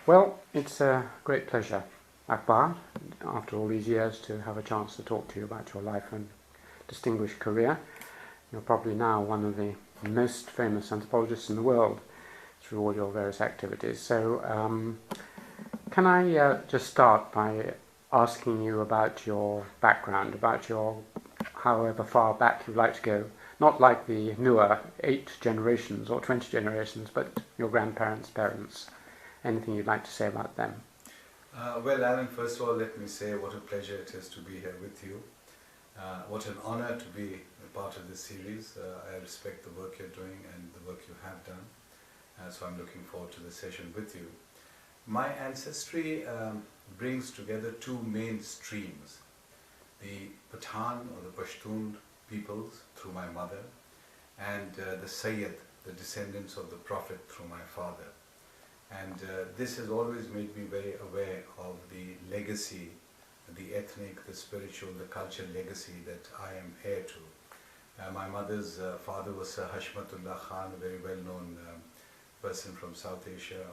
Well, it's a great pleasure, Akbar, after all these years, to have a chance to talk to you about your life and distinguished career. You're probably now one of the most famous anthropologists in the world through all your various activities. So, can I just start by asking you about your background, about your, however far back you'd like to go, not like the newer 8 generations or 20 generations, but your grandparents' parents. Anything you'd like to say about them? Well, Alan, first of all, let me say what a pleasure it is to be here with you. What an honor to be a part of this series. I respect the work you're doing and the work you have done. So I'm looking forward to the session with you. My ancestry brings together 2 main streams. The Pathan or the Pashtun peoples through my mother, and the Sayyid, the descendants of the Prophet, through my father. And this has always made me very aware of the legacy, the ethnic, the spiritual, the cultural legacy that I am heir to. My mother's father was Sir Hashmatullah Khan, a very well-known person from South Asia,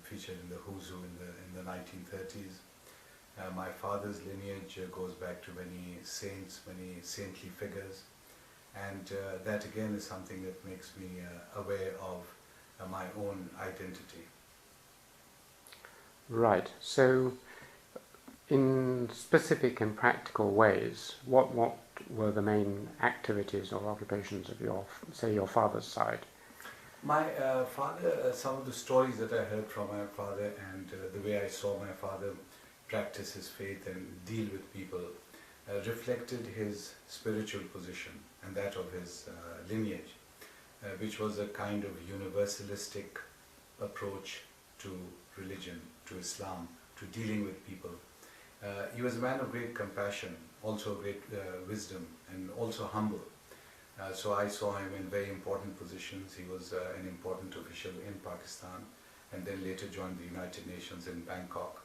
featured in the Who's Who in the 1930s. My father's lineage goes back to many saints, many saintly figures, and that again is something that makes me aware of my own identity. Right. So, in specific and practical ways, what were the main activities or occupations of your father's side? My father, some of the stories that I heard from my father and the way I saw my father practice his faith and deal with people reflected his spiritual position and that of his lineage, which was a kind of universalistic approach to religion, to Islam, to dealing with people. He was a man of great compassion, also great wisdom, and also humble. So I saw him in very important positions. He was an important official in Pakistan and then later joined the United Nations in Bangkok.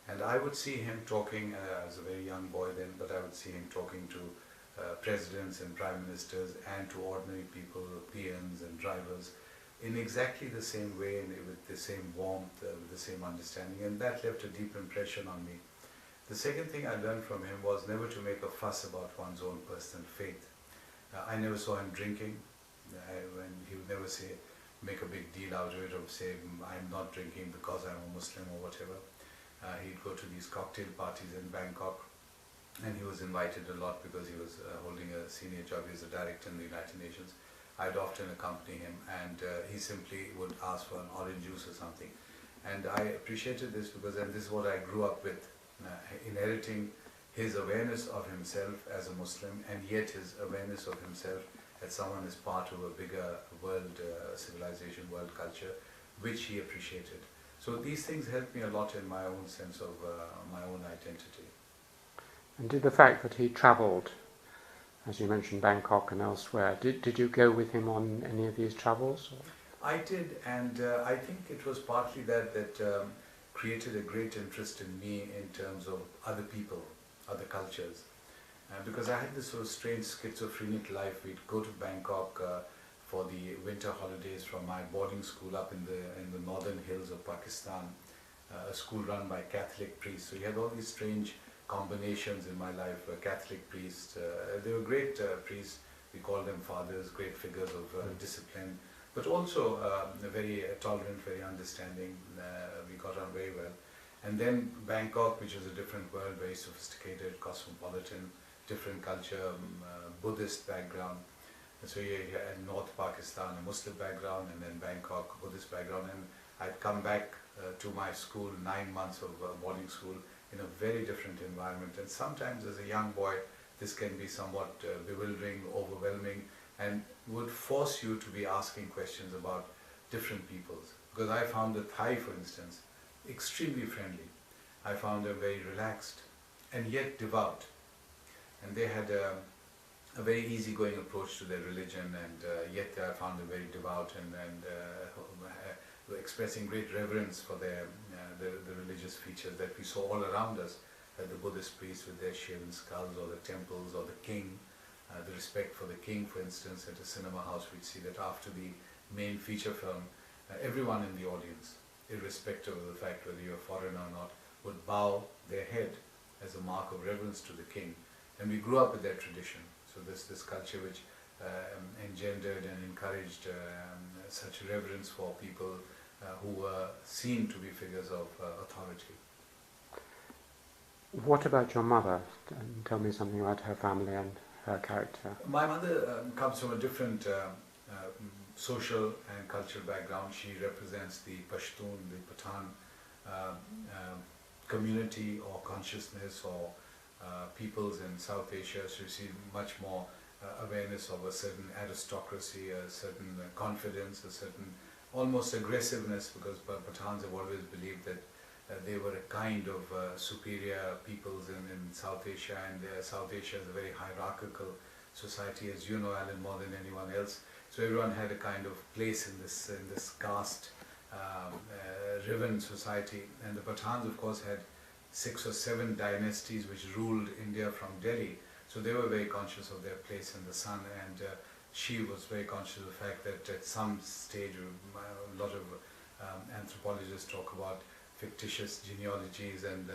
And I would see him talking, as a very young boy then, but I would see him talking to presidents and prime ministers and to ordinary people, PMs and drivers, in exactly the same way and with the same warmth, with the same understanding, and that left a deep impression on me. The second thing I learned from him was never to make a fuss about one's own personal faith. I never saw him drinking, when he would never say, make a big deal out of it or say, I'm not drinking because I'm a Muslim or whatever. He'd go to these cocktail parties in Bangkok, and he was invited a lot because he was holding a senior job. He was a director in the United Nations. I'd often accompany him, and he simply would ask for an orange juice or something. And I appreciated this because and this is what I grew up with, inheriting his awareness of himself as a Muslim, and yet his awareness of himself as someone as part of a bigger world civilization, world culture, which he appreciated. So these things helped me a lot in my own sense of my own identity. And did the fact that he travelled, as you mentioned, Bangkok and elsewhere, did you go with him on any of these travels? I did, and I think it was partly that created a great interest in me in terms of other people, other cultures. Because I had this sort of strange schizophrenic life. We'd go to Bangkok for the winter holidays from my boarding school up in the northern hills of Pakistan, a school run by Catholic priests. So you had all these strange combinations in my life. Catholic priests, they were great priests. We called them fathers, great figures of discipline, but also very tolerant, very understanding. We got on very well. And then Bangkok, which was a different world, very sophisticated, cosmopolitan, different culture, Buddhist background. And so you had North Pakistan, a Muslim background, and then Bangkok, Buddhist background. And I'd come back to my school, 9 months of boarding school, in a very different environment. And sometimes as a young boy, this can be somewhat bewildering, overwhelming, and would force you to be asking questions about different peoples. Because I found the Thai, for instance, extremely friendly. I found them very relaxed and yet devout. And they had a very easygoing approach to their religion, and yet I found them very devout and expressing great reverence for the religious features that we saw all around us, the Buddhist priests with their shaven skulls, or the temples, or the king, the respect for the king, for instance. At a cinema house we'd see that after the main feature film, everyone in the audience irrespective of the fact whether you're a foreigner or not, would bow their head as a mark of reverence to the king. And we grew up with that tradition. So this culture which engendered and encouraged such reverence for people who were seen to be figures of authority. What about your mother? Tell me something about her family and her character. My mother comes from a different social and cultural background. She represents the Pashtun, the Pathan community or consciousness or peoples in South Asia. So you see much more awareness of a certain aristocracy, a certain confidence, a certain almost aggressiveness, because Pathans have always believed that they were a kind of superior peoples in South Asia, and South Asia is a very hierarchical society, as you know, Alan, more than anyone else. So everyone had a kind of place in this caste riven society, and the Pathans, of course, had 6 or 7 dynasties which ruled India from Delhi. So they were very conscious of their place in the sun, and she was very conscious of the fact that at some stage, a lot of anthropologists talk about fictitious genealogies and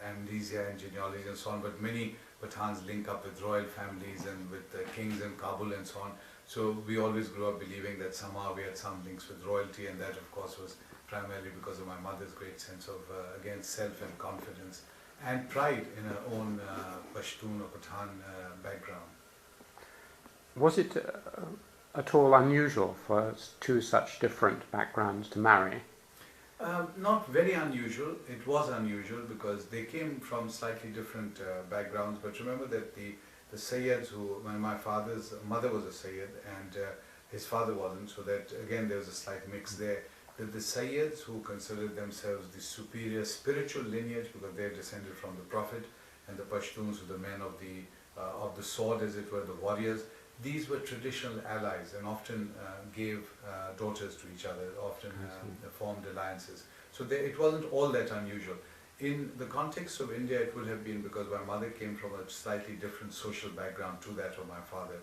amnesia and genealogy and so on, but many Pathans link up with royal families and with kings in Kabul and so on. So we always grew up believing that somehow we had some links with royalty, and that of course was primarily because of my mother's great sense of, again, self and confidence and pride in her own Pashtun or Pathan background. Was it at all unusual for 2 such different backgrounds to marry? Not very unusual. It was unusual because they came from slightly different backgrounds. But remember that the Sayyids, when my father's mother was a Sayyid and his father wasn't, so that again there was a slight mix there. That the Sayyids, who considered themselves the superior spiritual lineage because they descended from the Prophet, and the Pashtuns, who were the men of the sword, as it were, the warriors, these were traditional allies and often gave daughters to each other, often formed alliances. So it wasn't all that unusual. In the context of India, it would have been because my mother came from a slightly different social background to that of my father.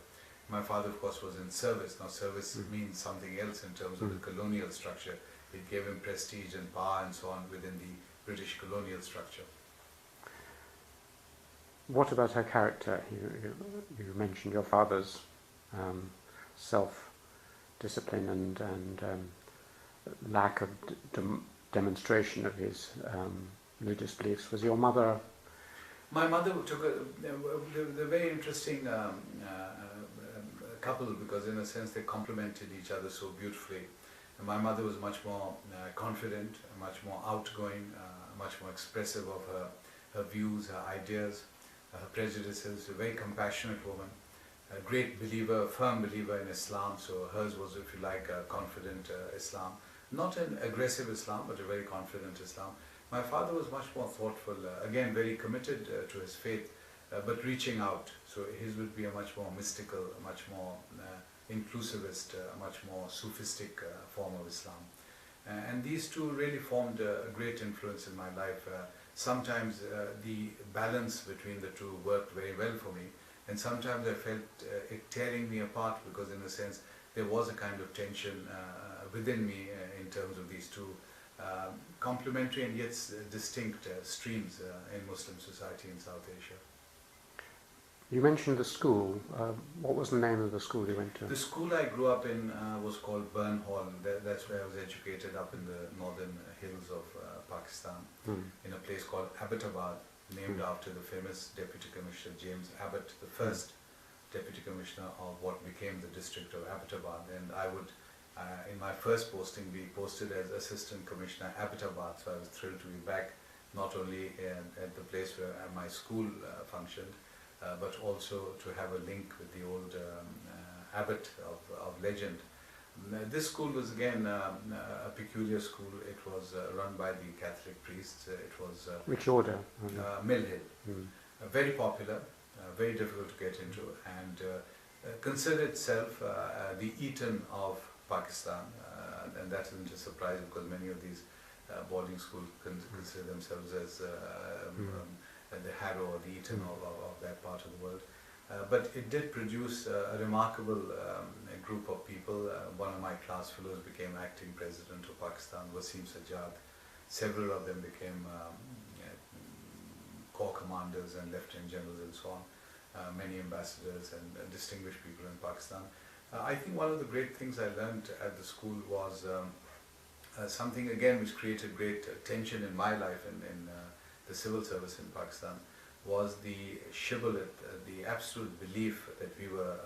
My father, of course, was in service. Now, service means something else in terms of the colonial structure. It gave him prestige and power and so on within the British colonial structure. What about her character? You mentioned your father's self-discipline and lack of demonstration of his religious beliefs. Was your mother? My mother took a very interesting couple, because in a sense they complemented each other so beautifully. And my mother was much more confident, much more outgoing, much more expressive of her views, her ideas, her prejudices, a very compassionate woman, a great believer, a firm believer in Islam. So hers was, if you like, a confident Islam. Not an aggressive Islam, but a very confident Islam. My father was much more thoughtful, again very committed to his faith, but reaching out. So his would be a much more mystical, a much more inclusivist, a much more Sufistic form of Islam. And these two really formed a great influence in my life. Sometimes the balance between the two worked very well for me, and sometimes I felt it tearing me apart, because in a sense there was a kind of tension within me in terms of these two complementary and yet distinct streams in Muslim society in South Asia. You mentioned the school. What was the name of the school you went to? The school I grew up in was called Burnhall. That's where I was educated, up in the northern hills of Pakistan, in a place called Abbottabad, named after the famous Deputy Commissioner James Abbott, the first Deputy Commissioner of what became the district of Abbottabad. And I would, in my first posting, be posted as Assistant Commissioner Abbottabad. So I was thrilled to be back, not only at the place where my school functioned, but also to have a link with the old abbot of legend. This school was again a peculiar school. It was run by the Catholic priests. It was which order? Mill Hill. Very popular, very difficult to get into, and considered itself the Eton of Pakistan, and that isn't a surprise, because many of these boarding schools consider themselves as the Harrow or the Eton of that part of the world. But it did produce a remarkable group of people people. One of my class fellows became acting president of Pakistan, Wasim Sajjad. Several of them became corps commanders and lieutenant generals and so on. Many ambassadors and distinguished people in Pakistan. I think one of the great things I learned at the school was something again which created great tension in my life in the civil service in Pakistan, was the shibboleth, the absolute belief that we were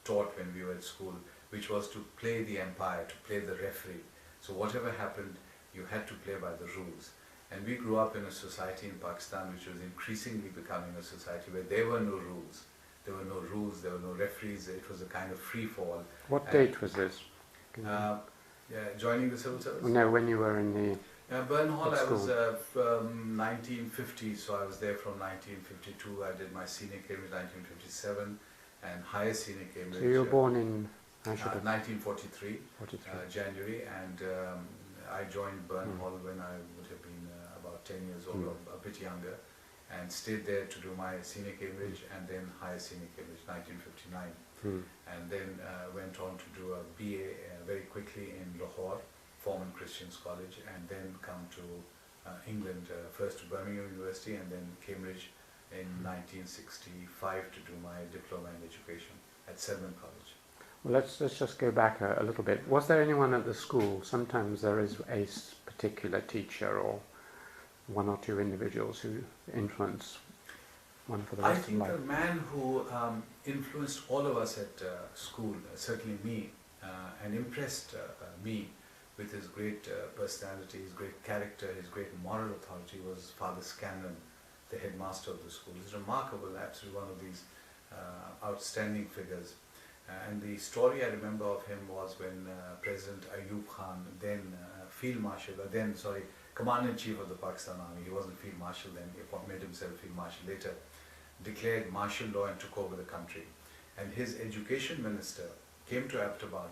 taught when we were at school, which was to play the umpire, to play the referee. So whatever happened, you had to play by the rules. And we grew up in a society in Pakistan which was increasingly becoming a society where there were no rules. There were no rules, there were no referees, it was a kind of free-fall. What date was this? Joining the civil service? No, when you were in the... Burnhall, I was from 1950, so I was there from 1952. I did my senior Cambridge 1957 and higher senior Cambridge. So you were born in... 1943, January, and I joined Burnhall when I would have been about 10 years old, or a bit younger, and stayed there to do my senior Cambridge and then higher senior Cambridge 1959, and then went on to do a BA very quickly in Lahore, Forman Christians College, and then come to England, first to Birmingham University and then Cambridge in 1965 to do my diploma in education at Selman College. Well, let's just go back a little bit. Was there anyone at the school? Sometimes there is a particular teacher or one or two individuals who influence one for the rest of life. I think the man who influenced all of us at school, certainly me, and impressed me with his great personality, his great character, his great moral authority, was Father Scannon, the headmaster of the school. He's remarkable, absolutely one of these outstanding figures. And the story I remember of him was when President Ayub Khan, then Commander-in-Chief of the Pakistan Army, he wasn't Field Marshal then, he made himself Field Marshal later, declared martial law and took over the country. And his education minister came to Ahmedabad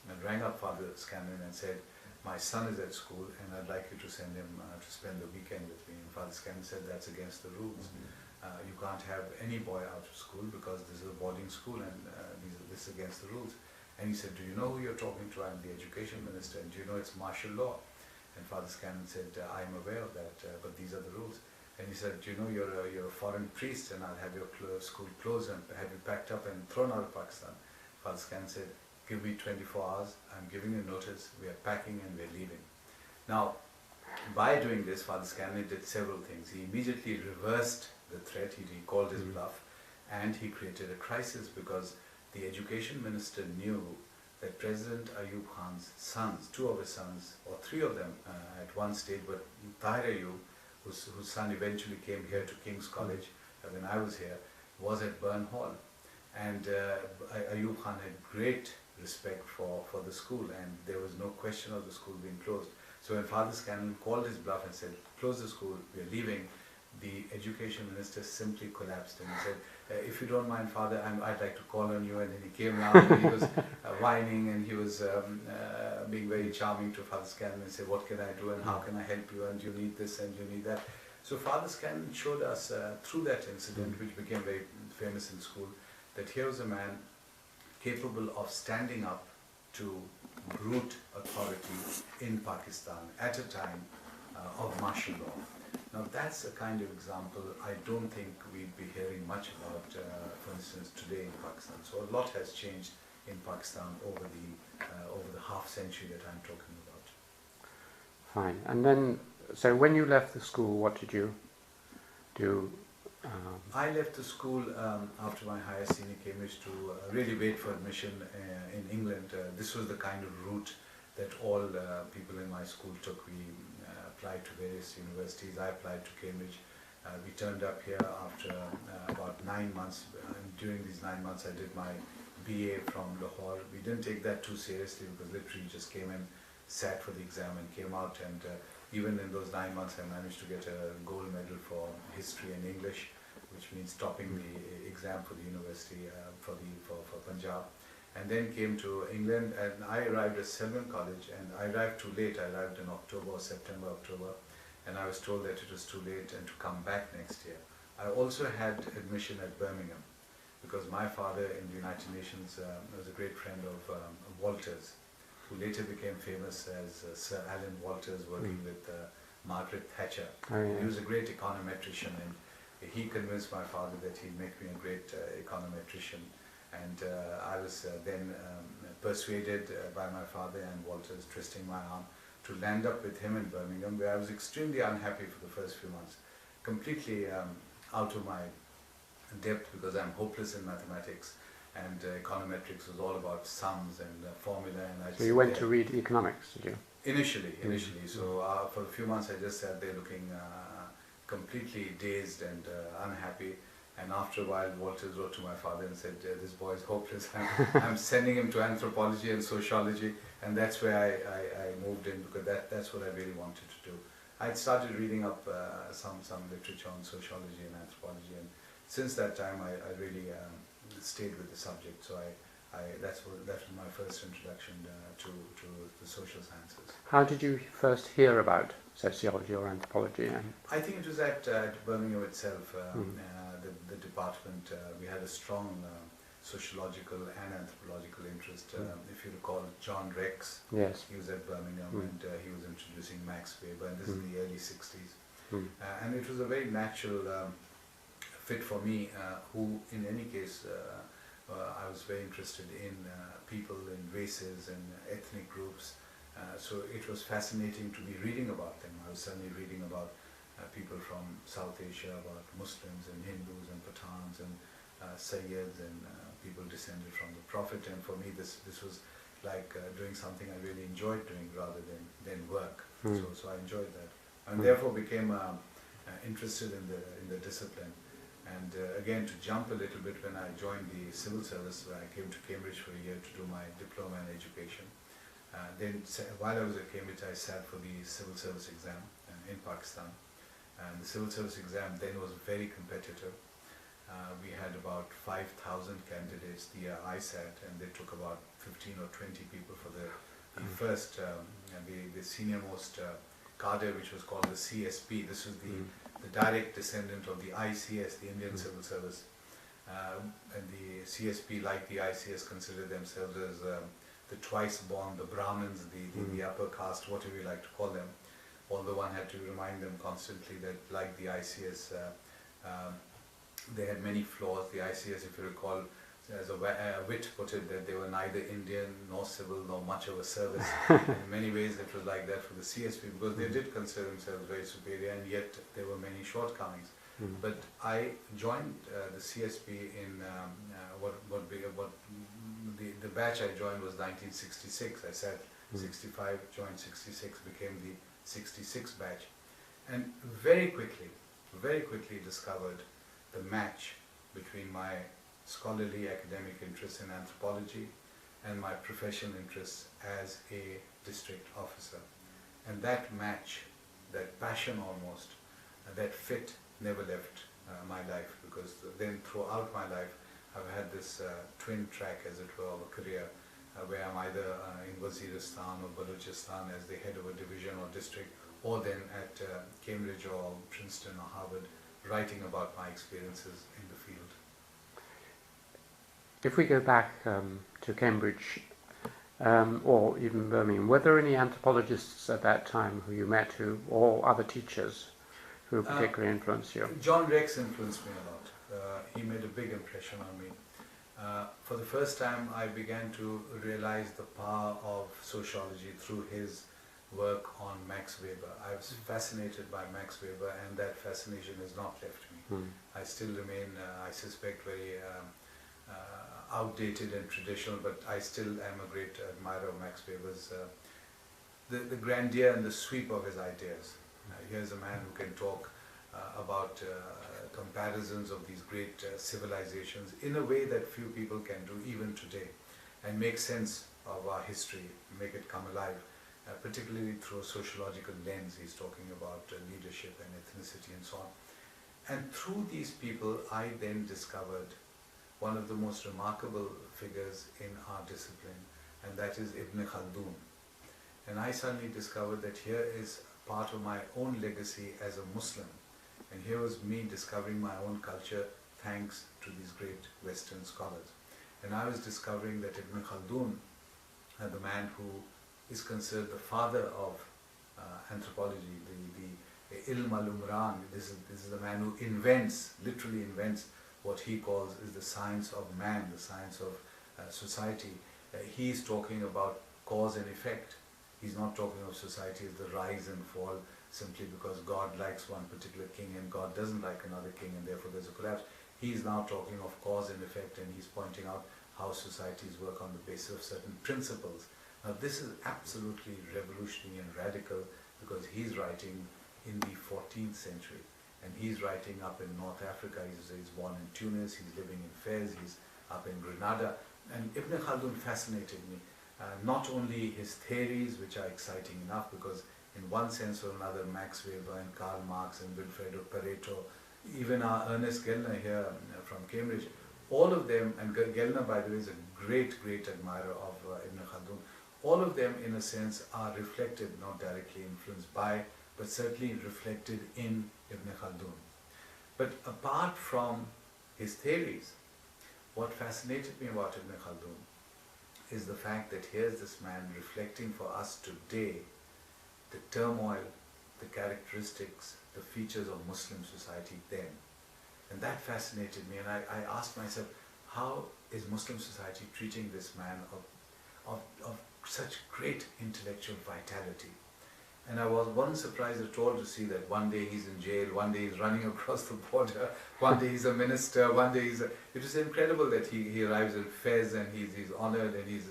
and rang up Father Scannon and said, "My son is at school and I'd like you to send him to spend the weekend with me." And Father Scannon said, "That's against the rules. You can't have any boy out of school because this is a boarding school and this is against the rules." And he said, "Do you know who you're talking to? I'm the education minister, and do you know it's martial law?" And Father Scannon said, "I'm aware of that, but these are the rules." And he said, "Do you know you're a foreign priest and I'll have your school closed and have you packed up and thrown out of Pakistan?" Father Scannon said, "Give me 24 hours, I'm giving you notice, we are packing and we're leaving." Now, by doing this, Father Scannon did several things. He immediately reversed the threat, he called his bluff, and he created a crisis because the education minister knew that President Ayub Khan's sons, two of his sons, or three of them at one stage, but Tahir Ayub, whose son eventually came here to King's College when I was here, was at Burnhall. And Ayub Khan had great respect for the school, and there was no question of the school being closed. So when Father Scannon called his bluff and said, "Close the school, we're leaving," the education minister simply collapsed and he said, "If you don't mind, Father, I'd like to call on you." And then he came around and he was whining and he was being very charming to Father Scannon and said, "What can I do and how can I help you, and you need this and you need that." So Father Scannon showed us through that incident, which became very famous in school, that here was a man capable of standing up to brute authority in Pakistan at a time of martial law. Now that's a kind of example I don't think we'd be hearing much about, for instance, today in Pakistan. So a lot has changed in Pakistan over the half century that I'm talking about. Fine. And then, so when you left the school, what did you do? I left the school after my higher senior Cambridge to really wait for admission in England. This was the kind of route that all people in my school took. We applied to various universities. I applied to Cambridge. We turned up here after about 9 months. During these 9 months I did my BA from Lahore. We didn't take that too seriously because literally just came in, sat for the exam and came out, and even in those 9 months I managed to get a gold medal for history and English, which means topping the exam for the university for Punjab. And then came to England, and I arrived at Selman College, and I arrived too late. I arrived in September, October, and I was told that it was too late and to come back next year. I also had admission at Birmingham, because my father in the United Nations was a great friend of Walters, who later became famous as Sir Alan Walters, working with Margaret Thatcher. Oh, yeah. He was a great econometrician, and he convinced my father that he'd make me a great econometrician. And I was then persuaded by my father and Walters, twisting my arm, to land up with him in Birmingham, where I was extremely unhappy for the first few months, completely out of my depth, because I'm hopeless in mathematics, and econometrics was all about sums and formula. And So you went to read economics, did you? Initially. So for a few months I just sat there looking completely dazed and unhappy. And after a while, Walters wrote to my father and said, "This boy is hopeless. I'm sending him to anthropology and sociology." And that's where I moved in, because that's what I really wanted to do. I'd started reading up some literature on sociology and anthropology, and since that time I really stayed with the subject. So that was my first introduction to the social sciences. How did you first hear about sociology or anthropology? I think it was at Birmingham itself, the department. We had a strong sociological and anthropological interest. If you recall, John Rex, Yes. he was at Birmingham, and he was introducing Max Weber, and this is in the early 60s. And it was a very natural fit for me, who in any case, I was very interested in people and races and ethnic groups. So it was fascinating to be reading about them. I was suddenly reading about people from South Asia, about Muslims and Hindus and Pathans and Sayyids and people descended from the Prophet. And for me this was like doing something I really enjoyed doing rather than work. So I enjoyed that, and therefore became interested in the discipline. And again, to jump a little bit, when I joined the civil service, when I came to Cambridge for a year to do my diploma in education, then while I was at Cambridge, I sat for the civil service exam in Pakistan. And the civil service exam then was very competitive. We had about 5,000 candidates the year I sat, and they took about 15 or 20 people for the first, the senior most cadre, which was called the CSP. This was the direct descendant of the ICS, the Indian Civil Service. And the CSP, like the ICS, considered themselves as the twice born, the Brahmins, the upper caste, whatever you like to call them. Although one had to remind them constantly that, like the ICS, they had many flaws. The ICS, if you recall, as a wit put it, that they were neither Indian nor civil nor much of a service. In many ways it was like that for the CSP, because they did consider themselves very superior, and yet there were many shortcomings. But I joined the CSP in the batch I joined was 1966. I sat 65, joined 66, became the 66 batch, and very quickly discovered the match between my scholarly academic interests in anthropology and my professional interests as a district officer. And that match, that passion almost, that fit never left my life, because then throughout my life I've had this twin track, as it were, of a career where I'm either in Waziristan or Balochistan as the head of a division or district, or then at Cambridge or Princeton or Harvard, writing about my experiences in the field. If we go back to Cambridge or even Birmingham, were there any anthropologists at that time who you met, or other teachers who particularly influenced you? John Rex influenced me a lot. He made a big impression on me. For the first time I began to realize the power of sociology through his work on Max Weber. I was fascinated by Max Weber, and that fascination has not left me. I still remain, I suspect, very outdated and traditional, but I still am a great admirer of Max Weber's, the grandeur and the sweep of his ideas. Here's a man who can talk about comparisons of these great civilizations in a way that few people can do even today, and make sense of our history, make it come alive, particularly through a sociological lens. He's talking about leadership and ethnicity and so on. And through these people I then discovered one of the most remarkable figures in our discipline, and that is Ibn Khaldun. And I suddenly discovered that here is part of my own legacy as a Muslim, and here was me discovering my own culture thanks to these great Western scholars. And I was discovering that Ibn Khaldun, the man who is considered the father of anthropology, the Ilm al-Umran, this is the man who literally invents what he calls is the science of man, the science of society. He's talking about cause and effect. He's not talking of society as the rise and fall simply because God likes one particular king and God doesn't like another king and therefore there's a collapse. He's now talking of cause and effect, and he's pointing out how societies work on the basis of certain principles. Now this is absolutely revolutionary and radical because he's writing in the 14th century, and he's writing up in North Africa. He's born in Tunis, he's living in Fez, he's up in Grenada. And Ibn Khaldun fascinated me. Not only his theories, which are exciting enough because in one sense or another Max Weber and Karl Marx and Wilfredo Pareto, even our Ernest Gellner here from Cambridge, all of them, and Gellner by the way is a great admirer of Ibn Khaldun, all of them in a sense are reflected, not directly influenced by, but certainly reflected in Ibn Khaldun. But apart from his theories, what fascinated me about Ibn Khaldun is the fact that here's this man reflecting for us today the turmoil, the characteristics, the features of Muslim society then. And that fascinated me, and I asked myself, how is Muslim society treating this man of such great intellectual vitality? And I wasn't surprised at all to see that one day he's in jail, one day he's running across the border, one day he's a minister, one day it was incredible that he arrives in Fez and he's honored and he's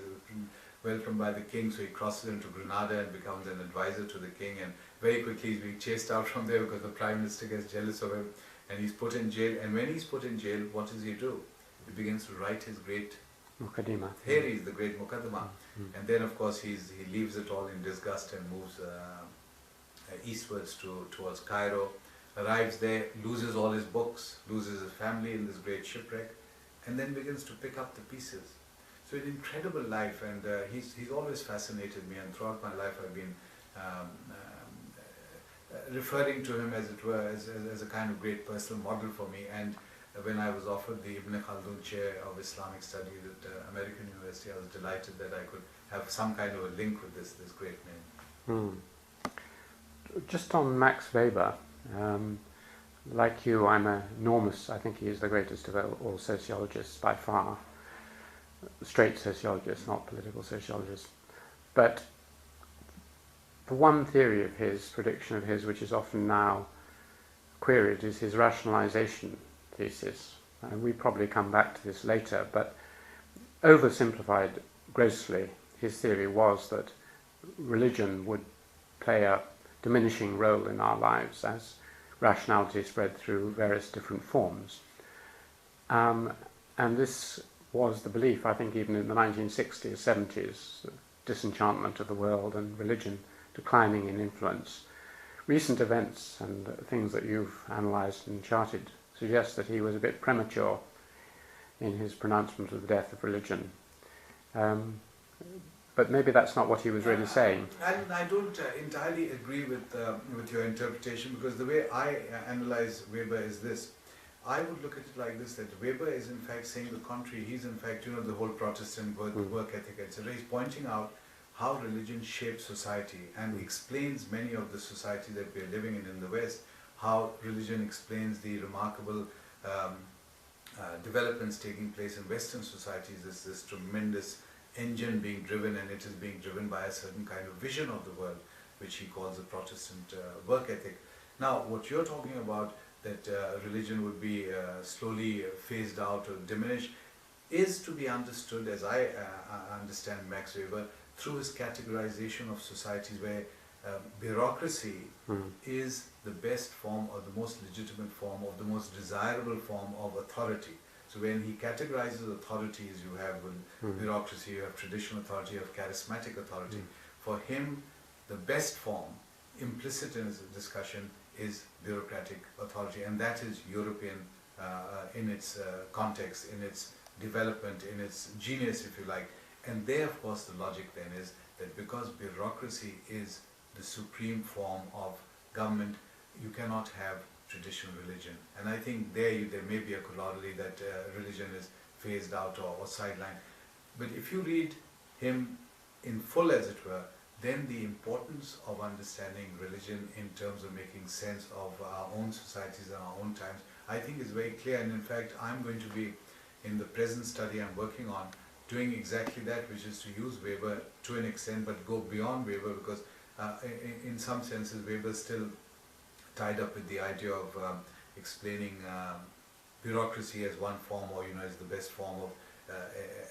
welcomed by the king, so he crosses into Grenada and becomes an advisor to the king, and very quickly he's being chased out from there because the prime minister gets jealous of him and he's put in jail. And when he's put in jail, what does he do? He begins to write his great Muqaddimah. theories, the great Muqaddimah. And then of course he leaves it all in disgust and moves eastwards towards Cairo, arrives there, loses all his books, loses his family in this great shipwreck, and then begins to pick up the pieces. So an incredible life, and he's always fascinated me, and throughout my life I've been referring to him, as it were, as a kind of great personal model for me. And when I was offered the Ibn Khaldun Chair of Islamic Studies at American University, I was delighted that I could have some kind of a link with this great name. Just on Max Weber, like you, I'm enormous. I think he is the greatest of all sociologists by far. Straight sociologists, not political sociologists. But the one theory of his, prediction of his, which is often now queried, is his rationalization thesis. And we probably come back to this later, but oversimplified grossly, his theory was that religion would play a diminishing role in our lives as rationality spread through various different forms. And this was the belief, I think, even in the 1960s, 70s, disenchantment of the world and religion declining in influence. Recent events and things that you've analysed and charted suggest that he was a bit premature in his pronouncement of the death of religion. But maybe that's not what he was really saying. I don't entirely agree with your interpretation, because the way I analyze Weber is this. I would look at it like this, that Weber is in fact saying the contrary. He's in fact, the whole Protestant work ethic, etc. He's pointing out how religion shapes society and explains many of the society that we're living in the West, how religion explains the remarkable developments taking place in Western societies. There's this tremendous engine being driven, and it is being driven by a certain kind of vision of the world, which he calls the Protestant work ethic. Now, what you're talking about, that religion would be slowly phased out or diminished, is to be understood, as I understand Max Weber, through his categorization of societies where bureaucracy is the best form or the most legitimate form or the most desirable form of authority. So when he categorizes authorities, you have bureaucracy, you have traditional authority, you have charismatic authority. For him, the best form, implicit in his discussion, is bureaucratic authority, and that is European in its context, in its development, in its genius, if you like. And there, of course, the logic then is that because bureaucracy is the supreme form of government, you cannot have traditional religion. And I think there may be a corollary that religion is phased out or sidelined. But if you read him in full, as it were, then the importance of understanding religion in terms of making sense of our own societies and our own times, I think is very clear. And in fact, I'm going to be, in the present study I'm working on, doing exactly that, which is to use Weber to an extent, but go beyond Weber, because in some senses Weber is still tied up with the idea of explaining bureaucracy as one form, or as the best form of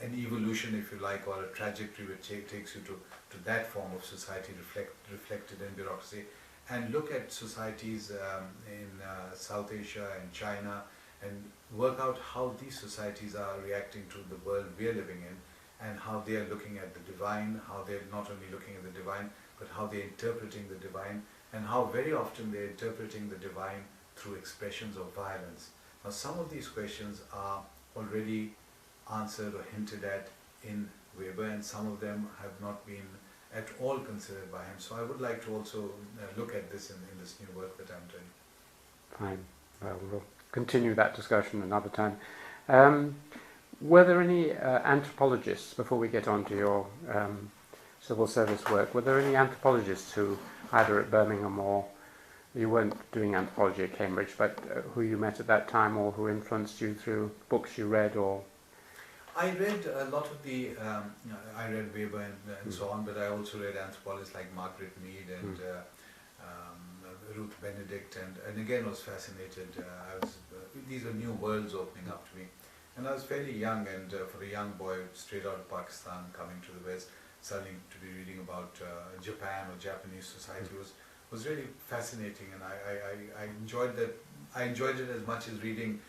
an evolution, if you like, or a trajectory which takes you to that form of society reflected in bureaucracy. And look at societies in South Asia and China, and work out how these societies are reacting to the world we are living in, and how they are looking at the divine, how they're not only looking at the divine, but how they're interpreting the divine, and how very often they're interpreting the divine through expressions of violence. Now, some of these questions are already answered or hinted at in Weber, and some of them have not been at all considered by him. So I would like to also look at this in this new work that I'm doing. Fine. Well, we'll continue that discussion another time. Were there any anthropologists, before we get on to your civil service work, were there any anthropologists who, either at Birmingham or, you weren't doing anthropology at Cambridge, but who you met at that time, or who influenced you through books you read, or? I read a lot of the, I read Weber and so on, but I also read anthropologists like Margaret Mead and Ruth Benedict, and again was fascinated. These are new worlds opening up to me. And I was fairly young, and for a young boy straight out of Pakistan coming to the West, starting to be reading about Japan or Japanese society was really fascinating, and I enjoyed that. I enjoyed it as much as reading,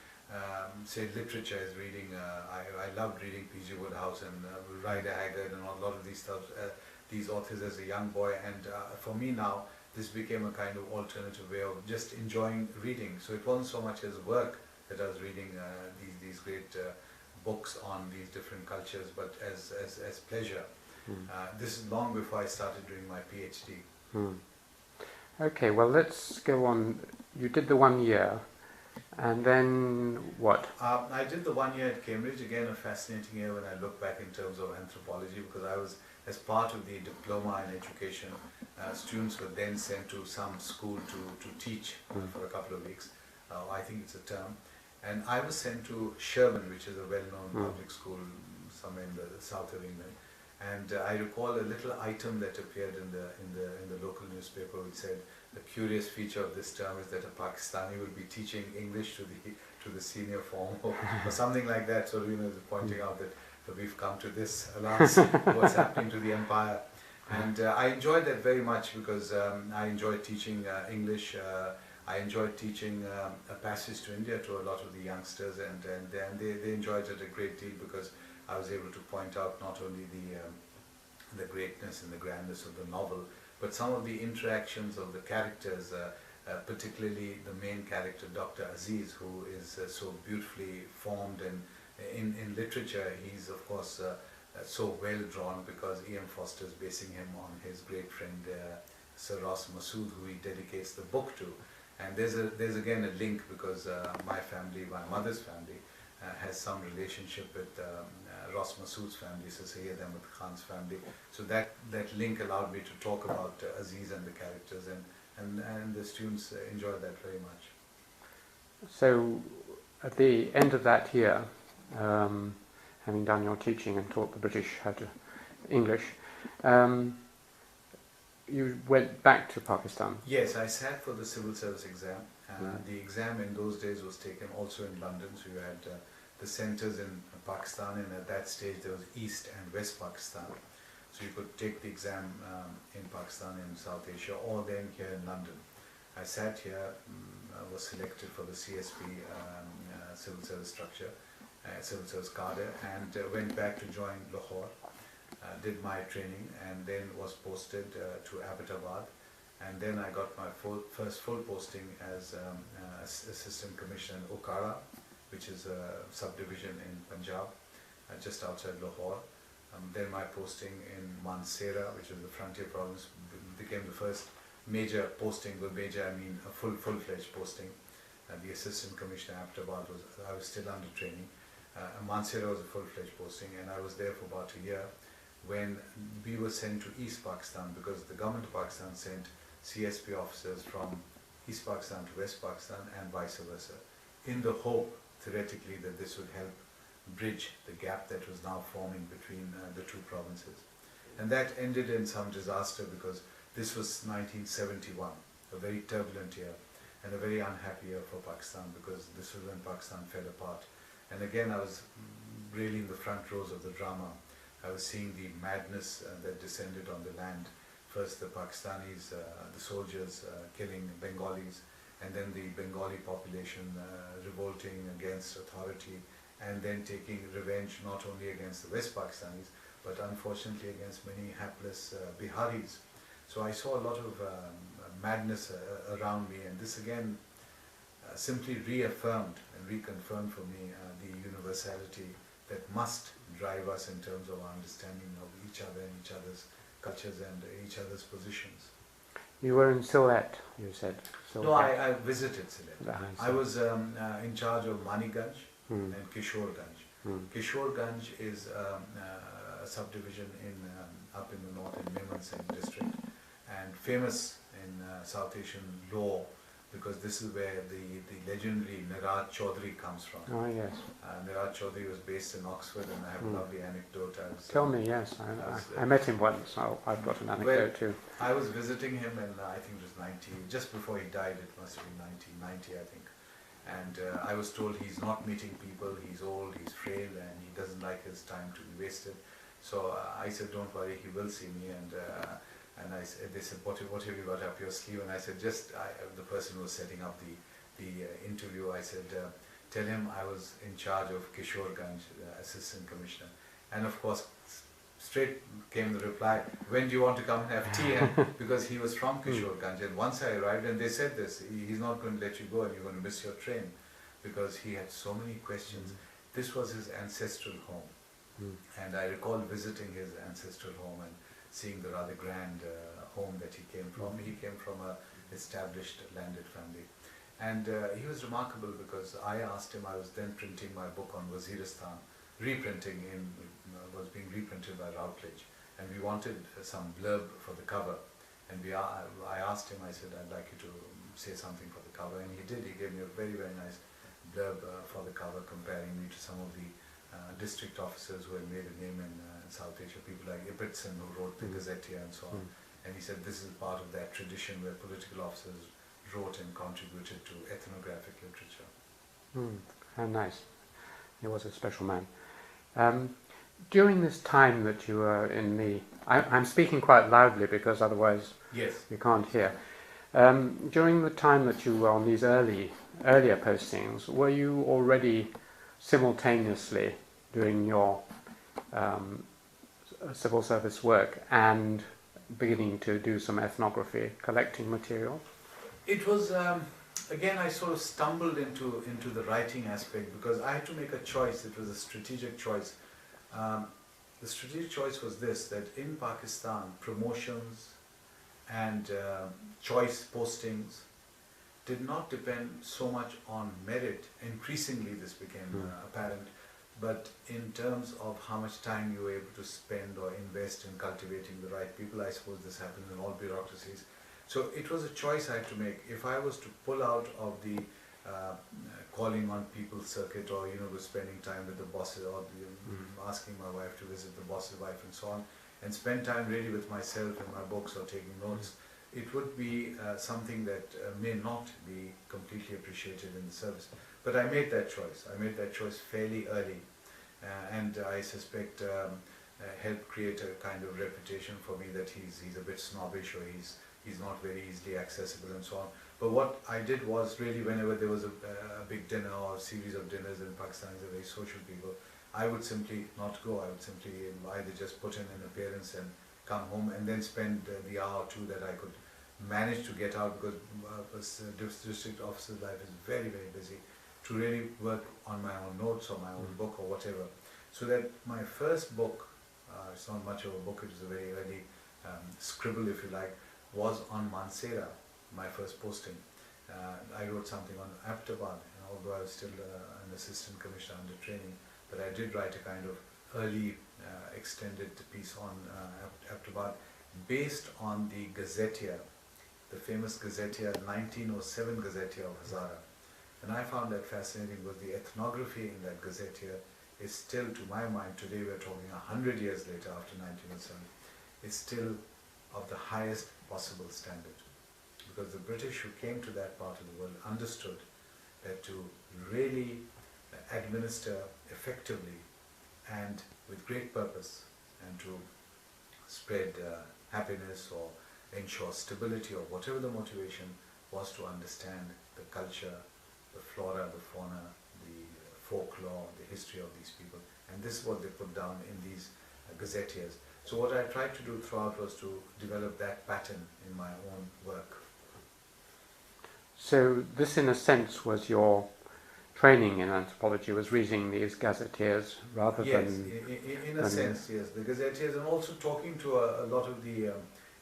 say, literature, as reading. I loved reading P.G. Wodehouse and Rider Haggard and a lot of these stuff, these authors as a young boy. And for me now, this became a kind of alternative way of just enjoying reading. So it wasn't so much as work that I was reading these great books on these different cultures, but as pleasure. This is long before I started doing my PhD. Okay, well, let's go on. You did the 1 year, and then what? I did the 1 year at Cambridge, again a fascinating year when I look back in terms of anthropology, because I was, as part of the diploma in education, students were then sent to some school to teach for a couple of weeks. I think it's a term. And I was sent to Sherman, which is a well-known public school somewhere in the south of England. And I recall a little item that appeared in the local newspaper which said, the curious feature of this term is that a Pakistani will be teaching English to the senior form, or something like that. So, pointing out that we've come to this, alas, what's happening to the empire. And I enjoyed that very much, because I enjoyed teaching English. I enjoyed teaching a passage to India to a lot of the youngsters, and they enjoyed it a great deal, because I was able to point out not only the greatness and the grandness of the novel, but some of the interactions of the characters, particularly the main character, Dr. Aziz, who is so beautifully formed, and in literature he's of course so well drawn, because E.M. Foster is basing him on his great friend Sir Ross Masood, who he dedicates the book to. And there's again a link, because my family, my mother's family, has some relationship with Ross Masood's family, so Sayyid Ahmed Khan's family. So that link allowed me to talk about Aziz and the characters, and the students enjoyed that very much. So at the end of that year, having done your teaching and taught the British how to English, you went back to Pakistan? Yes, I sat for the civil service exam. The exam in those days was taken also in London, so you had the centres in Pakistan, and at that stage there was East and West Pakistan. So you could take the exam in Pakistan and South Asia, or then here in London. I sat here, was selected for the CSP civil service structure, civil service cadre, and went back to join Lahore. Did my training, and then was posted to Abbottabad, and then I got my first full posting as Assistant Commissioner in Okara, which is a subdivision in Punjab, just outside Lahore. Then my posting in Mansehra, which is the frontier province, became the first major posting. With major I mean a full-fledged posting. the Assistant Commissioner Ahmedabad I was still under training. Mansehra was a full-fledged posting, and I was there for about a year when we were sent to East Pakistan because the government of Pakistan sent CSP officers from East Pakistan to West Pakistan and vice versa, in the hope, theoretically, that this would help bridge the gap that was now forming between the two provinces. And that ended in some disaster because this was 1971, a very turbulent year and a very unhappy year for Pakistan because this was when Pakistan fell apart. And again, I was really in the front rows of the drama. I was seeing the madness that descended on the land. First the Pakistanis, the soldiers killing Bengalis, and then the Bengali population revolting against authority, and then taking revenge not only against the West Pakistanis, but unfortunately against many hapless Biharis. So I saw a lot of madness around me, and this again simply reaffirmed and reconfirmed for me the universality that must drive us in terms of our understanding of each other and each other's cultures and each other's positions. You were in Sylhet, you said. No, I visited Sylhet. I was in charge of Maniganj and Kishorganj. Kishorganj is a subdivision up in the north in Mymensingh district, and famous in South Asian law because this is where the legendary Niraj Chaudhary comes from. Oh, yes. Niraj Chaudhary was based in Oxford, and I have a lovely anecdote. Tell me, yes. I met him once, so I've got an anecdote too. I was visiting him in, I think it was just before he died, it must have been 1990, I think. And I was told he's not meeting people, he's old, he's frail, and he doesn't like his time to be wasted. So I said, don't worry, he will see me. And they said, what have you got up your sleeve? And I said, the person who was setting up the interview, I said, tell him I was in charge of Kishorganj, Assistant Commissioner. And of course, straight came the reply, when do you want to come and have tea? And because he was from Kishorganj, and once I arrived, and they said this, he's not going to let you go and you're going to miss your train, because he had so many questions. This was his ancestral home. And I recall visiting his ancestral home and seeing the rather grand home that he came from. He came from an established landed family. And he was remarkable because I asked him, I was then printing my book on Waziristan, was being reprinted by Routledge, and we wanted some blurb for the cover. And I asked him, I said, I'd like you to say something for the cover, and he did. He gave me a very, very nice blurb for the cover, comparing me to some of the district officers who had made a name in South Asia, people like Ibbotson, who wrote the Gazetteer and so on. And he said this is part of that tradition where political officers wrote and contributed to ethnographic literature. How nice. He was a special man. During this time that you were in I'm speaking quite loudly because otherwise you can't hear. During the time that you were on these earlier postings, were you already simultaneously doing your civil service work and beginning to do some ethnography, collecting material? It was, again, I sort of stumbled into the writing aspect because I had to make a choice. It was a strategic choice. The strategic choice was this, that in Pakistan, promotions and choice postings did not depend so much on merit. Increasingly this became apparent, but in terms of how much time you were able to spend or invest in cultivating the right people. I suppose this happens in all bureaucracies. So it was a choice I had to make. If I was to pull out of the calling on people circuit, or spending time with the bosses, or asking my wife to visit the boss's wife and so on, and spend time really with myself and my books or taking notes, it would be something that may not be completely appreciated in the service. But I made that choice. I made that choice fairly early, and I suspect helped create a kind of reputation for me that he's a bit snobbish, or he's not very easily accessible and so on. But what I did was really, whenever there was a big dinner or a series of dinners in Pakistan, they're very social people, I would simply not go. I would simply either just put in an appearance and come home, and then spend the hour or two that I could manage to get out, because district officer's life is very, very busy, to really work on my own notes or my own book or whatever. So that my first book, it's not much of a book, it was a very early scribble if you like, was on Mansehra, my first posting. I wrote something on Aptabad, although I was still an assistant commissioner under training, but I did write a kind of early extended piece on Aptabad based on the Gazetteer, the famous Gazetteer, 1907 Gazetteer of Hazara. And I found that fascinating because the ethnography in that Gazetteer is still, to my mind, today we're talking 100 years later after 1907, is still of the highest possible standard. Because the British who came to that part of the world understood that to really administer effectively and with great purpose and to spread happiness or ensure stability or whatever the motivation was to understand the culture, the flora, the fauna, the folklore, the history of these people. And this is what they put down in these gazetteers. So what I tried to do throughout was to develop that pattern in my own work. So this, in a sense, was your training in anthropology, was reading these gazetteers rather than... Yes, in a sense, yes. The gazetteers, and also talking to a lot of the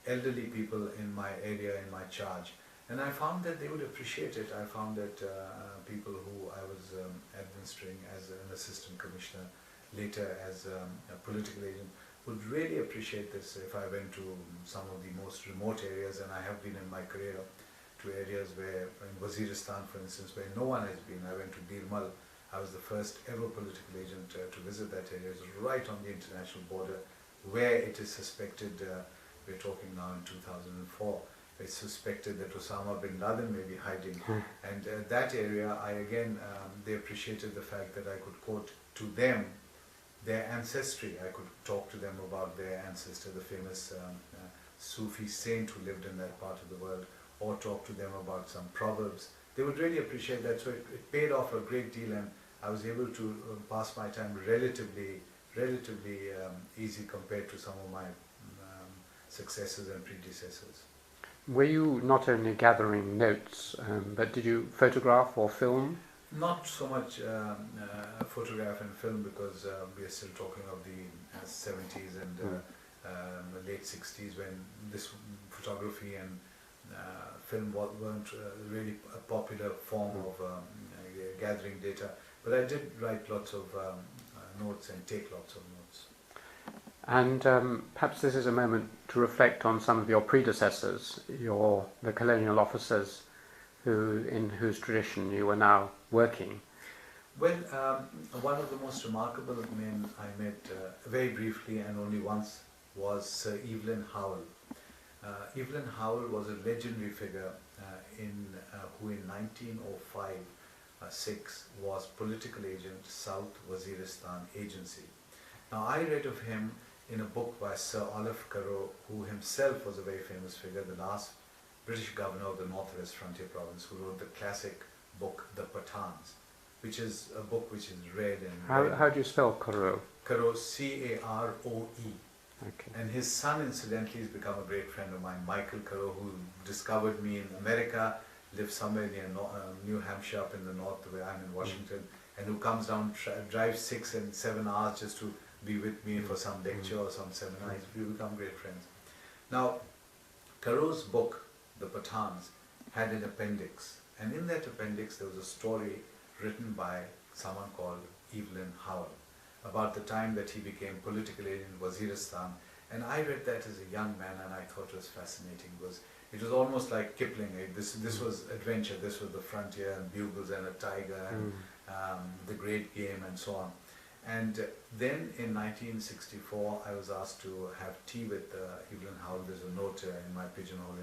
elderly people in my area, in my charge. And I found that they would appreciate it. I found that people who I was administering as an assistant commissioner, later as a political agent, would really appreciate this if I went to some of the most remote areas, and I have been in my career to areas where, in Waziristan for instance, where no one has been. I went to Burnhall. I was the first ever political agent to visit that area. It was right on the international border where it is suspected, we're talking now in 2004, it's suspected that Osama bin Laden may be hiding. And that area, they appreciated the fact that I could quote to them their ancestry. I could talk to them about their ancestor, the famous Sufi saint who lived in that part of the world, or talk to them about some proverbs. They would really appreciate that. So it paid off a great deal, and I was able to pass my time relatively easy compared to some of my successors and predecessors. Were you not only gathering notes, but did you photograph or film? Not so much photograph and film, because we are still talking of the 70s and the late 60s, when this photography and film weren't really a popular form of gathering data. But I did write lots of notes and take lots of notes. And perhaps this is a moment to reflect on some of your predecessors, the colonial officers in whose tradition you were now working. Well, one of the most remarkable men I met very briefly and only once was Sir Evelyn Howell. Evelyn Howell was a legendary figure who in 1905-6 was political agent, South Waziristan Agency. Now I read of him in a book by Sir Olaf Caroe, who himself was a very famous figure, the last British governor of the Northwest Frontier Province, who wrote the classic book, The Pathans, which is a book which is read and... How do you spell Caroe? Caroe, C-A-R-O-E. Okay. And his son, incidentally, has become a great friend of mine, Michael Caroe, who discovered me in America, lives somewhere near New Hampshire up in the north where I'm in Washington, and who comes down, drives 6 and 7 hours just to be with me for some lecture or some seminar. We become great friends. Now, Caroe's book, The Pathans, had an appendix, and in that appendix there was a story written by someone called Evelyn Howell about the time that he became political agent in Waziristan. And I read that as a young man, and I thought it was fascinating, because it was almost like Kipling. This was adventure, this was the frontier, and bugles and a tiger, and the great game, and so on. And then in 1964 I was asked to have tea with Evelyn Howell. There's a note in my pigeonhole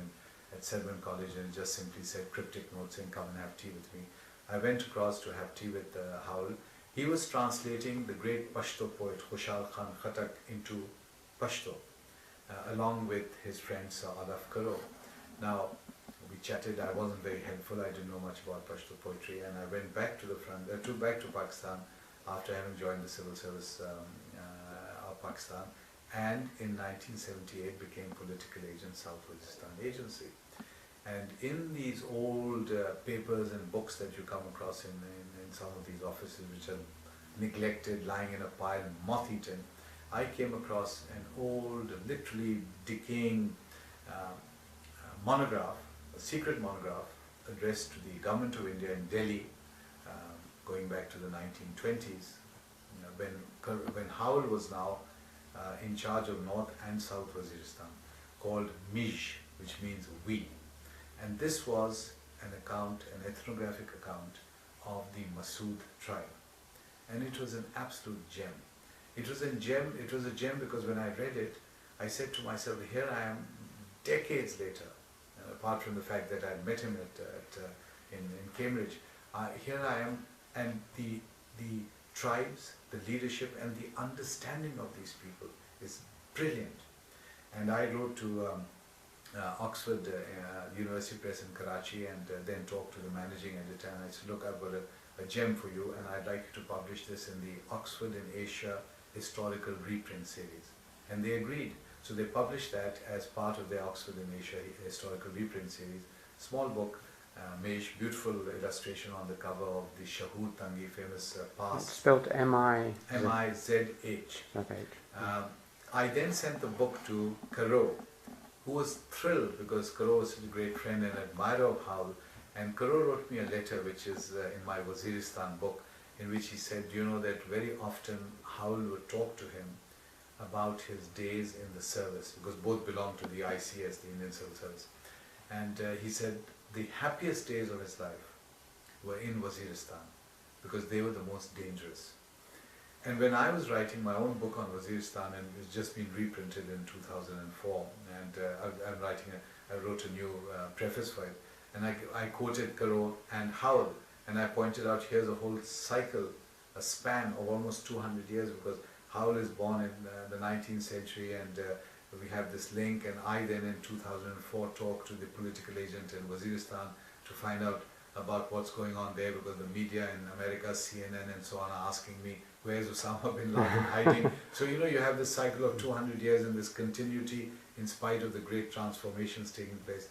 at Selwyn College, and it just simply said, cryptic note saying, come and have tea with me. I went across to have tea with Howell. He was translating the great Pashto poet Khushal Khan Khattak into Pashto, along with his friend Sir Olaf Caroe. Now, we chatted. I wasn't very helpful. I didn't know much about Pashto poetry, and I went back to back to Pakistan after having joined the civil service of Pakistan, and in 1978 became political agent, South Waziristan Agency. And in these old papers and books that you come across in some of these offices, which are neglected, lying in a pile, moth-eaten, I came across an old, literally decaying monograph, a secret monograph, addressed to the government of India in Delhi, going back to the 1920s, when Howell was now in charge of North and South Waziristan, called Mizh, which means we. And this was an account, an ethnographic account of the Masood tribe. And it was an absolute gem. It was a gem because when I read it, I said to myself, here I am decades later, apart from the fact that I had met him in Cambridge, here I am, and the tribes, the leadership and the understanding of these people is brilliant. And I wrote to Oxford University Press in Karachi and then talked to the managing editor, and I said, look, I've got a gem for you and I'd like you to publish this in the Oxford in Asia historical reprint series. And they agreed. So they published that as part of their Oxford in Asia historical reprint series. Small book, Mizh, beautiful illustration on the cover of the Shahood Tangi, famous pass. It's spelled M-I... M-I-Z-H. I then sent the book to Caroe, who was thrilled because Caroe was such a great friend and admirer of Howell. And Caroe wrote me a letter, which is in my Waziristan book, in which he said, you know, that very often Howell would talk to him about his days in the service, because both belonged to the ICS, the Indian Civil Service. And he said the happiest days of his life were in Waziristan, because they were the most dangerous. And when I was writing my own book on Waziristan, and it's just been reprinted in 2004, and I wrote a new preface for it, and I quoted Caroe and Howell, and I pointed out here's a whole cycle, a span of almost 200 years, because Howell is born in the 19th century, and we have this link, and I then in 2004 talked to the political agent in Waziristan to find out about what's going on there, because the media in America, CNN and so on, are asking me, where's Osama bin Laden hiding? So you know, you have this cycle of 200 years and this continuity in spite of the great transformations taking place.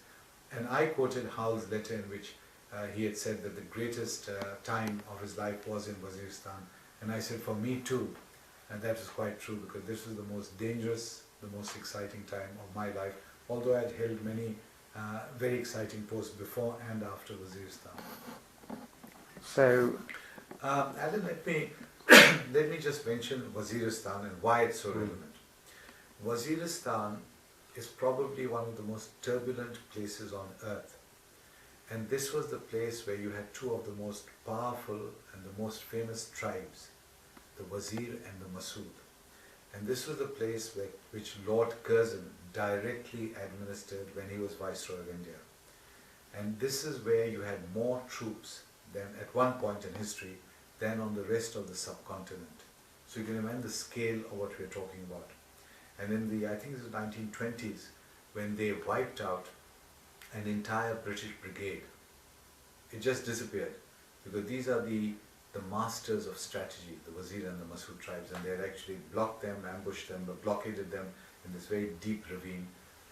And I quoted Howell's letter in which he had said that the greatest time of his life was in Waziristan. And I said, for me too. And that was quite true, because this was the most dangerous, the most exciting time of my life, although I had held many very exciting posts before and after Waziristan. So, Alan, let me just mention Waziristan and why it's so relevant. Waziristan is probably one of the most turbulent places on earth. And this was the place where you had two of the most powerful and the most famous tribes, the Wazir and the Masood. And this was the place which Lord Curzon directly administered when he was Viceroy of India. And this is where you had more troops than at one point in history than on the rest of the subcontinent. So you can imagine the scale of what we're talking about. And in the, I think it was the 1920s, when they wiped out an entire British brigade, it just disappeared, because these are the masters of strategy, the Wazir and the Masood tribes, and they had actually blocked them, ambushed them, blockaded them in this very deep ravine,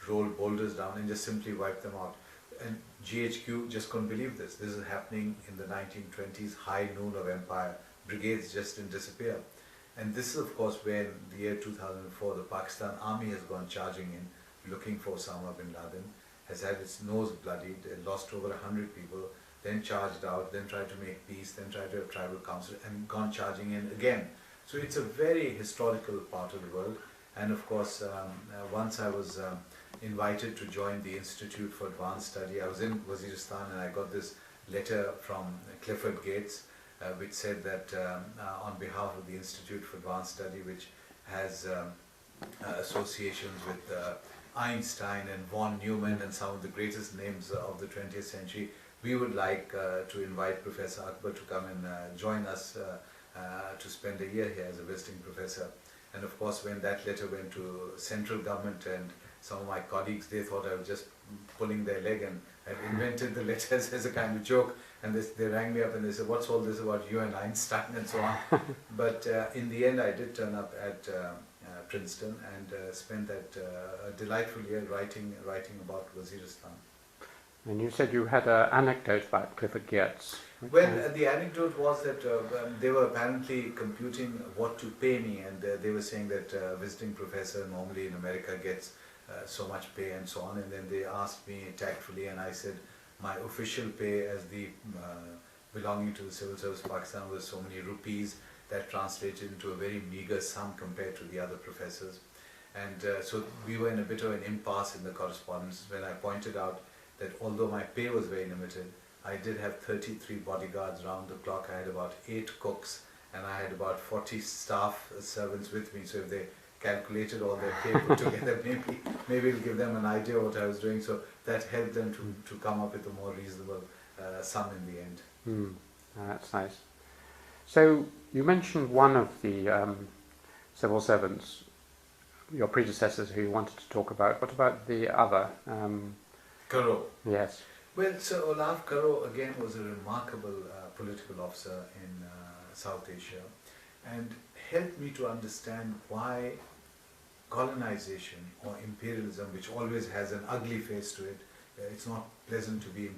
rolled boulders down and just simply wiped them out. And GHQ just couldn't believe this. This is happening in the 1920s, high noon of empire. Brigades just didn't disappear. And this is of course where in the year 2004 the Pakistan army has gone charging in, looking for Osama bin Laden, has had its nose bloodied, lost over 100 people, then charged out, then tried to make peace, then tried to have tribal council, and gone charging in again. So it's a very historical part of the world. And of course, once I was invited to join the Institute for Advanced Study. I was in Waziristan and I got this letter from Clifford Gates, which said that on behalf of the Institute for Advanced Study, which has associations with Einstein and von Neumann and some of the greatest names of the 20th century, we would like to invite Professor Akbar to come and join us to spend a year here as a visiting professor. And of course, when that letter went to central government and some of my colleagues, they thought I was just pulling their leg and I've invented the letters as a kind of joke. And they rang me up and they said, what's all this about you and Einstein and so on. But in the end, I did turn up at Princeton and spent that delightful year writing about Waziristan. And you said you had an anecdote about Clifford Geertz. Well, the anecdote was that they were apparently computing what to pay me, and they were saying that a visiting professor normally in America gets so much pay and so on, and then they asked me tactfully, and I said, My official pay as the belonging to the civil service of Pakistan was so many rupees. That translated into a very meager sum compared to the other professors. And so we were in a bit of an impasse in the correspondence when I pointed out that although my pay was very limited, I did have 33 bodyguards round the clock. I had about 8 cooks and I had about 40 staff servants with me. So if they calculated all their pay put together, maybe it'll give them an idea of what I was doing. So that helped them to come up with a more reasonable sum in the end. That's nice. So you mentioned one of the civil servants, your predecessors, who you wanted to talk about. What about the other? Caroe. Yes. Well, Sir Olaf Caroe again was a remarkable political officer in South Asia and helped me to understand why colonization or imperialism, which always has an ugly face to it, it's not pleasant to be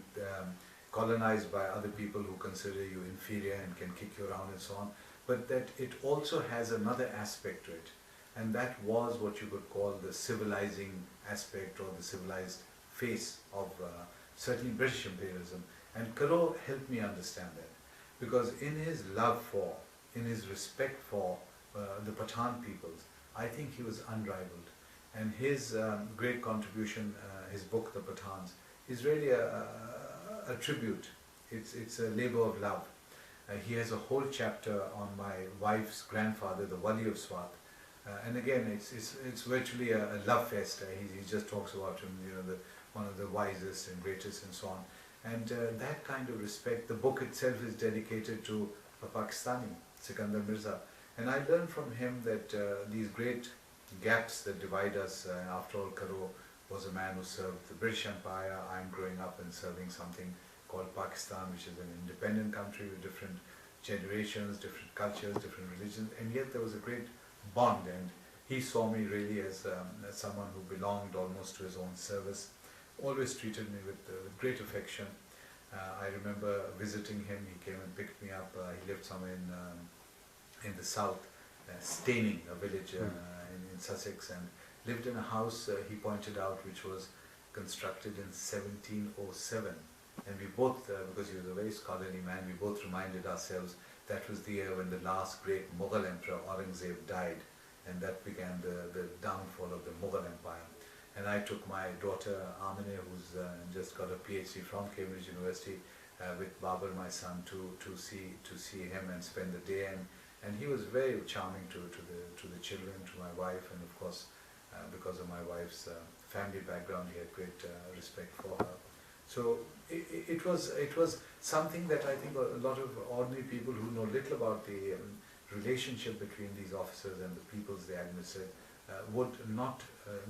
colonized by other people who consider you inferior and can kick you around and so on, but that it also has another aspect to it, and that was what you could call the civilizing aspect or the civilized face of certainly British imperialism. And Caroe helped me understand that, because in his love for, in his respect for the Pathan peoples, I think he was unrivaled. And his great contribution, his book, The Pathans, is really a tribute. It's a labor of love. He has a whole chapter on my wife's grandfather, the Wali of Swat. And again, it's virtually a love fest. He just talks about him, one of the wisest and greatest and so on. And that kind of respect, the book itself is dedicated to a Pakistani, Sikandar Mirza. And I learned from him that these great gaps that divide us, after all, Caroe was a man who served the British Empire. I'm growing up and serving something called Pakistan, which is an independent country with different generations, different cultures, different religions, and yet there was a great bond. And he saw me really as someone who belonged almost to his own service, always treated me with great affection. I remember visiting him. He came and picked me up. He lived somewhere in the south, Staining, a village in Sussex, and lived in a house, he pointed out, which was constructed in 1707. And we both, because he was a very scholarly man, we both reminded ourselves that was the year when the last great Mughal emperor Aurangzeb died, and that began the downfall of the Mughal Empire. And I took my daughter Amine, who's just got a PhD from Cambridge University, with Babar, my son, to see him and spend the day. And he was very charming to the children, to my wife, and of course, because of my wife's family background, he had great respect for her. So it was something that I think a lot of ordinary people who know little about the relationship between these officers and the peoples they administered would not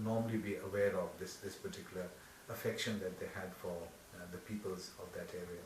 normally be aware of, this particular affection that they had for the peoples of that area.